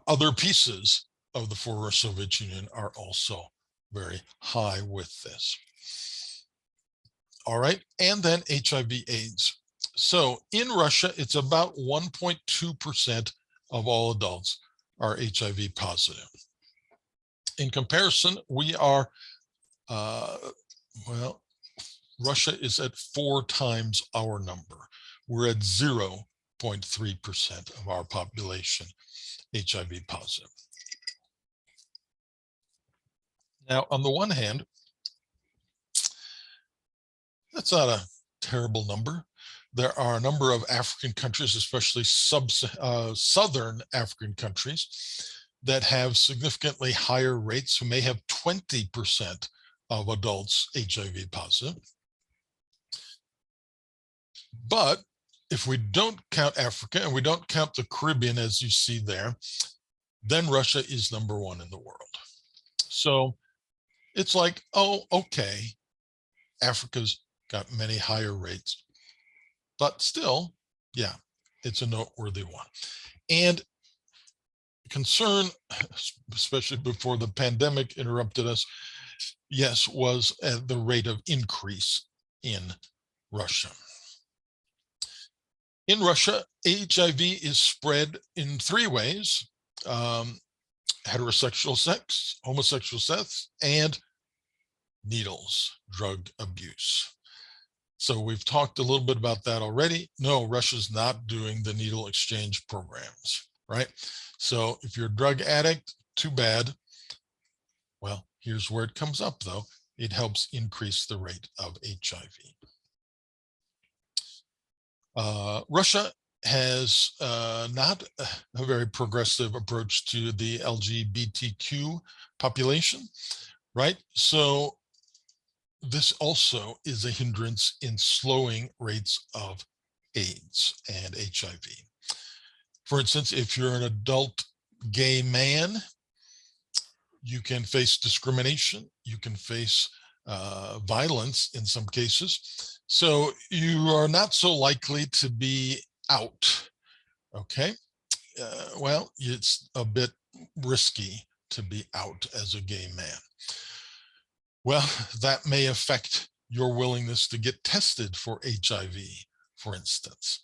other pieces of the former Soviet Union are also very high with this. All right, and then HIV/AIDS. So in Russia, it's about 1.2% of all adults are HIV positive. In comparison, we are, well, Russia is at 4 times our number. We're at 0.3% of our population HIV positive. Now, on the one hand, that's not a terrible number. There are a number of African countries, especially southern African countries, that have significantly higher rates, who may have 20% of adults HIV positive. But if we don't count Africa and we don't count the Caribbean, as you see there, then Russia is number one in the world. So it's like, oh, okay, Africa's got many higher rates, but still, yeah, it's a noteworthy one. And concern, especially before the pandemic interrupted us, yes, was the rate of increase in Russia. In Russia, HIV is spread in three ways: heterosexual sex, homosexual sex, and needles, drug abuse. So we've talked a little bit about that already. No, Russia's not doing the needle exchange programs, right? So if you're a drug addict, too bad. Well, here's where it comes up, though. It helps increase the rate of HIV. Russia has not a very progressive approach to the LGBTQ population, right? So this also is a hindrance in slowing rates of AIDS and HIV. For instance, if you're an adult gay man, you can face discrimination, you can face violence in some cases. So you are not so likely to be out, okay? Well, it's a bit risky to be out as a gay man. Well, that may affect your willingness to get tested for HIV, for instance.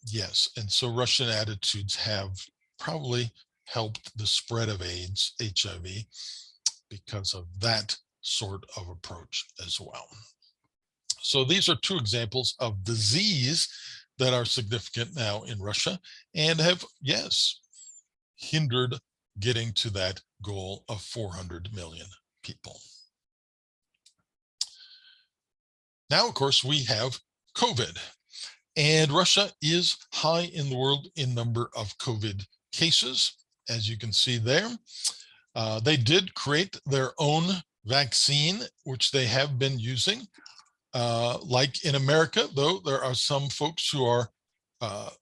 Yes, and so Russian attitudes have probably helped the spread of AIDS, HIV, because of that sort of approach as well. So these are two examples of disease that are significant now in Russia and have, yes, hindered getting to that goal of 400 million people. Now, of course, we have COVID, and Russia is high in the world in number of COVID cases, as you can see there. They did create their own vaccine, which they have been using. Like in America, though, there are some folks who are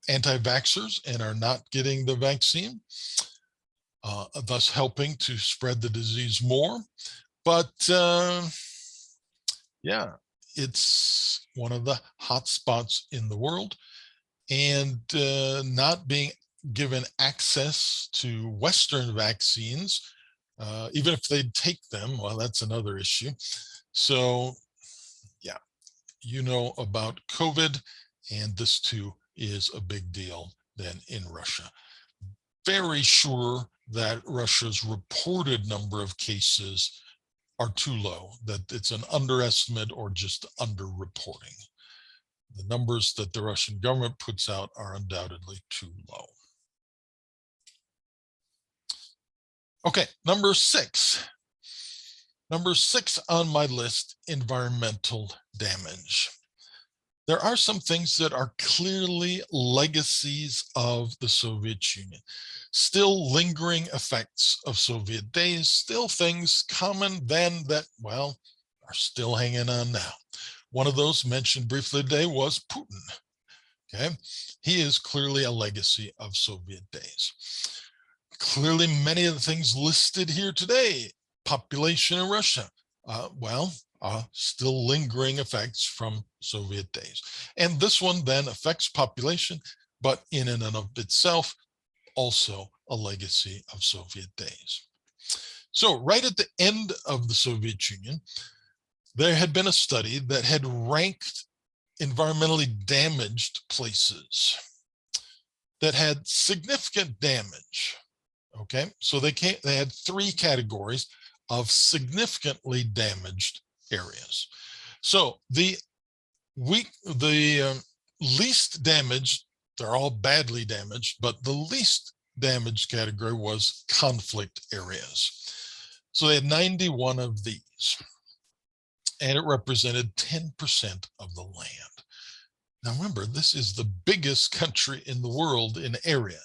anti-vaxxers and are not getting the vaccine, thus helping to spread the disease more. But yeah, it's one of the hot spots in the world, and not being given access to Western vaccines, even if they take them, well, that's another issue. So yeah, you know about COVID, and this too is a big deal then in Russia. Very sure that Russia's reported number of cases are too low, that it's an underestimate or just underreporting. The numbers that the Russian government puts out are undoubtedly too low. Okay, number six. Number six on my list, environmental damage. There are some things that are clearly legacies of the Soviet Union, still lingering effects of Soviet days, still things common then that, well, are still hanging on now. One of those mentioned briefly today was Putin. Okay, he is clearly a legacy of Soviet days. Clearly, many of the things listed here today, population in Russia, still lingering effects from Soviet days. And this one then affects population, but in and of itself, also a legacy of Soviet days. So right at the end of the Soviet Union, there had been a study that had ranked environmentally damaged places that had significant damage. Okay, so they had three categories of significantly damaged areas. So the least damaged, they're all badly damaged, but the least damaged category was conflict areas. So they had 91 of these, and it represented 10% of the land. Now remember, this is the biggest country in the world in area.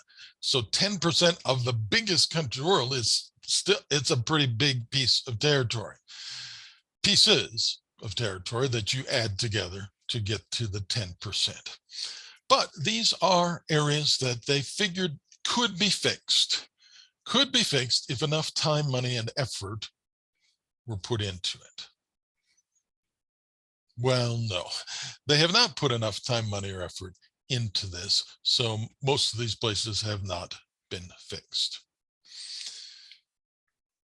So 10% of the biggest country in the world is still, it's a pretty big piece of territory. Pieces of territory that you add together to get to the 10%. But these are areas that they figured could be fixed. could be fixed if enough time, money, and effort were put into it. Well, no, they have not put enough time, money, or effort into this. So most of these places have not been fixed.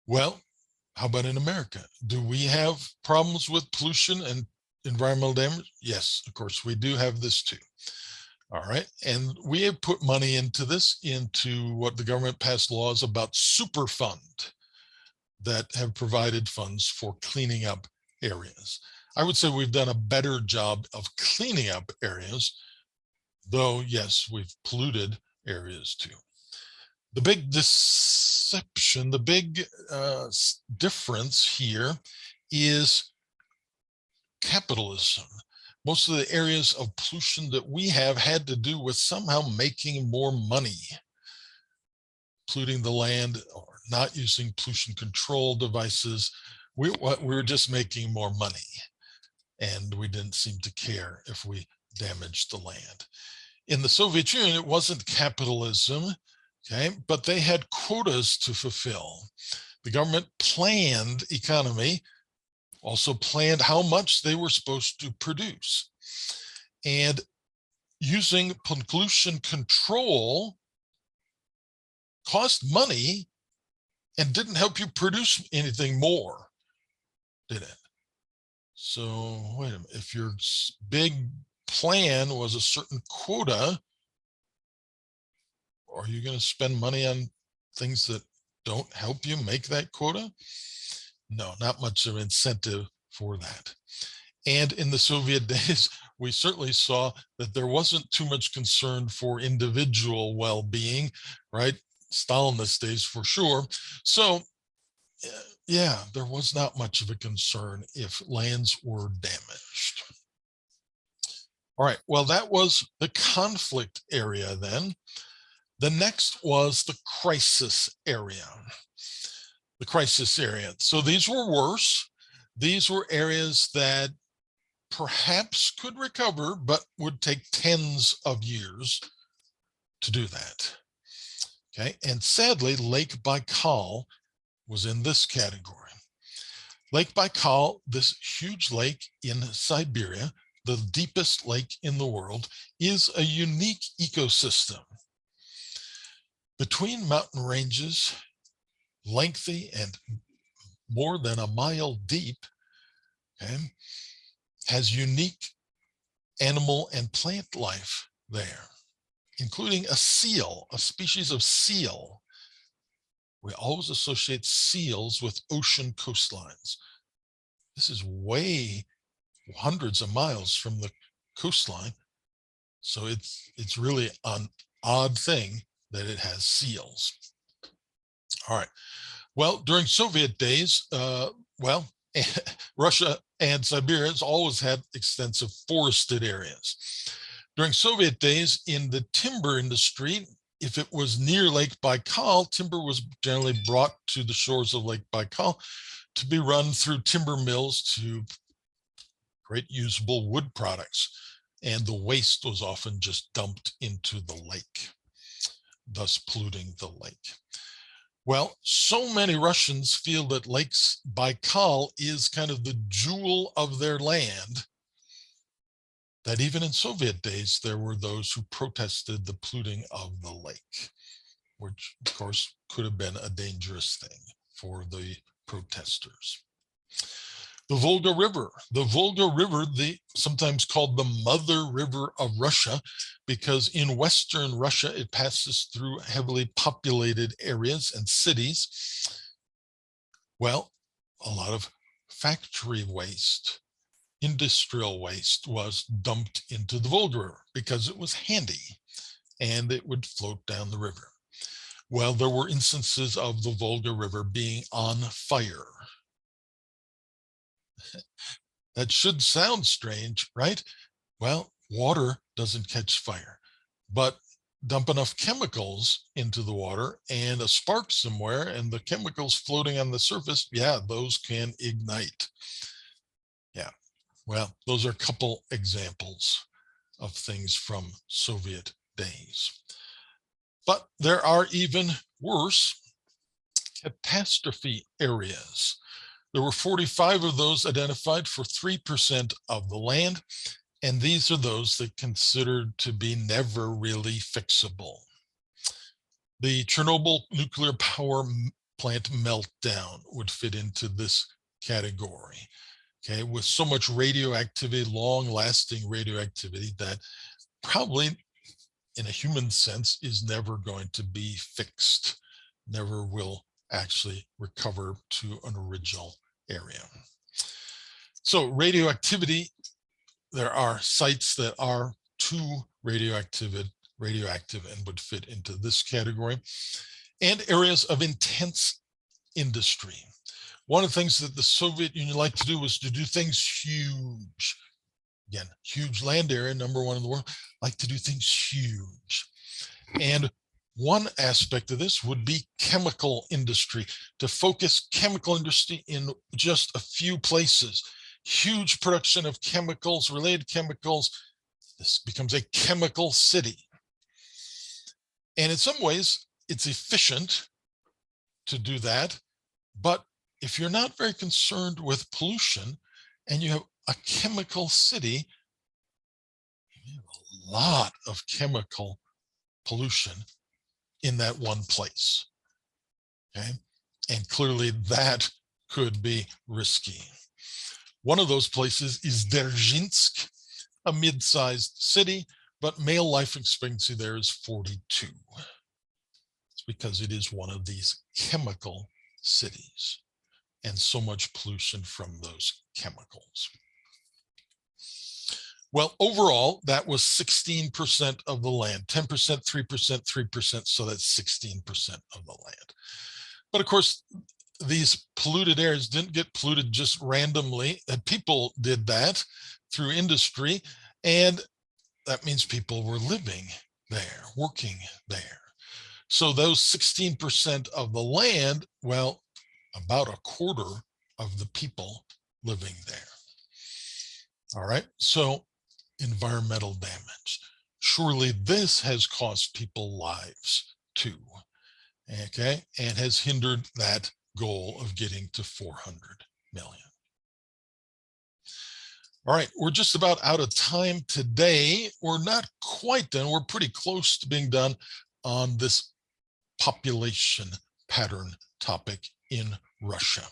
Well, how about in America? Do we have problems with pollution and environmental damage? Yes, of course, we do have this too. All right. And we have put money into this, into what the government passed laws about Superfund that have provided funds for cleaning up areas. I would say we've done a better job of cleaning up areas, though, yes, we've polluted areas too. The big deception, the big difference here is capitalism. Most of the areas of pollution that we have had to do with somehow making more money, polluting the land or not using pollution control devices. We were just making more money, and we didn't seem to care if we damaged the land. In the Soviet Union, it wasn't capitalism, okay, but they had quotas to fulfill. The government planned economy, also planned how much they were supposed to produce. And using pollution control cost money and didn't help you produce anything more, did it? So wait a minute, if your big plan was a certain quota, are you going to spend money on things that don't help you make that quota? No, not much of an incentive for that. And in the Soviet days, we certainly saw that there wasn't too much concern for individual well-being, right? Stalinist days for sure. So yeah, there was not much of a concern if lands were damaged. All right, well, that was the conflict area then. The next was the crisis area. The crisis area. So these were worse. These were areas that perhaps could recover, but would take tens of years to do that. Okay, and sadly, Lake Baikal was in this category. Lake Baikal, this huge lake in Siberia, the deepest lake in the world, is a unique ecosystem. Between mountain ranges, lengthy and more than a mile deep, okay, has unique animal and plant life there, including a seal, a species of seal. We always associate seals with ocean coastlines. This is way hundreds of miles from the coastline. So it's really an odd thing that it has seals. All right. Well, during Soviet days, Russia and Siberia has always had extensive forested areas. During Soviet days, in the timber industry, if it was near Lake Baikal, timber was generally brought to the shores of Lake Baikal to be run through timber mills to create usable wood products. And the waste was often just dumped into the lake, thus polluting the lake. Well, so many Russians feel that Lake Baikal is kind of the jewel of their land, that even in Soviet days, there were those who protested the polluting of the lake, which of course could have been a dangerous thing for the protesters. The Volga River, sometimes called the Mother River of Russia, because in Western Russia, it passes through heavily populated areas and cities. Well, a lot of factory waste, industrial waste was dumped into the Volga River because it was handy and it would float down the river. Well, there were instances of the Volga River being on fire. That should sound strange, right? Well, water doesn't catch fire, but dump enough chemicals into the water and a spark somewhere and the chemicals floating on the surface, yeah, those can ignite. Yeah, well, those are a couple examples of things from Soviet days. But there are even worse catastrophe areas. There were 45 of those identified for 3% of the land, and these are those that considered to be never really fixable. The Chernobyl nuclear power plant meltdown would fit into this category, okay, with so much radioactivity, long-lasting radioactivity, that probably in a human sense is never going to be fixed, never will actually recover to an original area. So radioactivity, there are sites that are too radioactive and would fit into this category, and areas of intense industry. One of the things that the Soviet Union liked to do was to do things huge. Again, huge land area, number one in the world, like to do things huge. And one aspect of this would be chemical industry, to focus chemical industry in just a few places. Huge production of chemicals, related chemicals. This becomes a chemical city. And in some ways, it's efficient to do that. But if you're not very concerned with pollution and you have a chemical city, you have a lot of chemical pollution in that one place. Okay. And clearly that could be risky. One of those places is Dzerzhinsk, a mid-sized city, but male life expectancy there is 42. It's because it is one of these chemical cities and so much pollution from those chemicals. Well, overall, that was 16% of the land, 10%, 3%, 3%, so that's 16% of the land. But of course, these polluted areas didn't get polluted just randomly, and people did that through industry, and that means people were living there, working there. So those 16% of the land, well, about a quarter of the people living there. All right, so environmental damage. Surely this has cost people lives too, okay, and has hindered that goal of getting to 400 million. All right, we're just about out of time today. We're not quite done. We're pretty close to being done on this population pattern topic in Russia.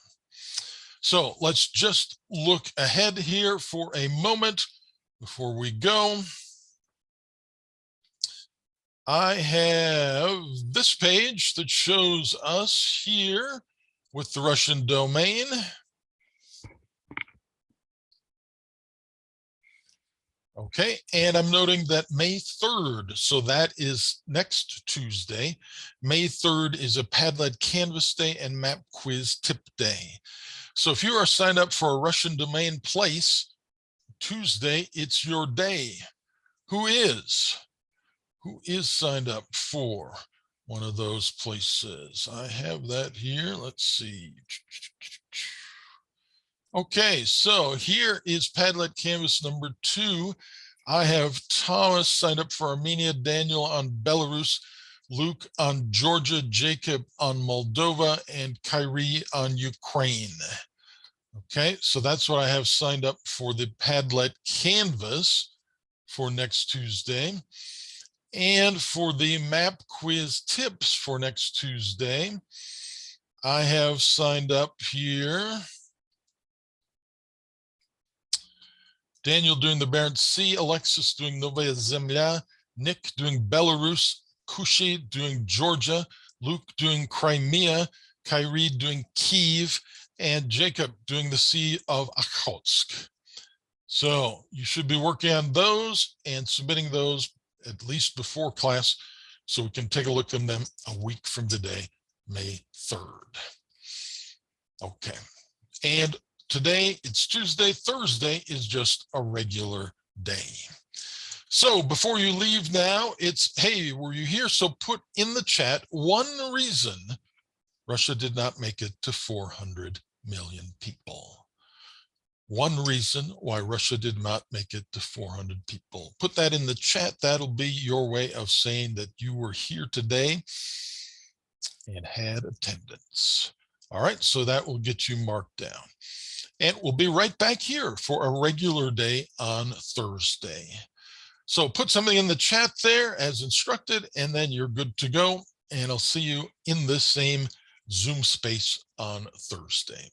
So let's just look ahead here for a moment before we go. I have this page that shows us here with the Russian domain. Okay, and I'm noting that May 3rd, so that is next Tuesday, May 3rd is a Padlet Canvas Day and Map Quiz Tip Day. So if you are signed up for a Russian domain place, Tuesday, it's your day. Who is signed up for one of those places? I have that here. Let's see. Okay, so here is Padlet Canvas number 2. I have Thomas signed up for Armenia, Daniel on Belarus, Luke on Georgia, Jacob on Moldova, and Kyrie on Ukraine. Okay, so that's what I have signed up for the Padlet Canvas for next Tuesday. And for the map quiz tips for next Tuesday, I have signed up here Daniel doing the Barents Sea, Alexis doing Novaya Zemlya, Nick doing Belarus, Kushi doing Georgia, Luke doing Crimea, Kyrie doing Kyiv, and Jacob doing the Sea of Okhotsk. So you should be working on those and submitting those at least before class so we can take a look at them a week from today, May 3rd. Okay. And today it's Tuesday. Thursday is just a regular day. So before you leave now, it's, hey, were you here? So put in the chat one reason Russia did not make it to 400 million people. One reason why Russia did not make it to 400 people. Put that in the chat. That'll be your way of saying that you were here today and had attendance. All right, so that will get you marked down. And we'll be right back here for a regular day on Thursday. So put something in the chat there as instructed, and then you're good to go. And I'll see you in this same Zoom space on Thursday.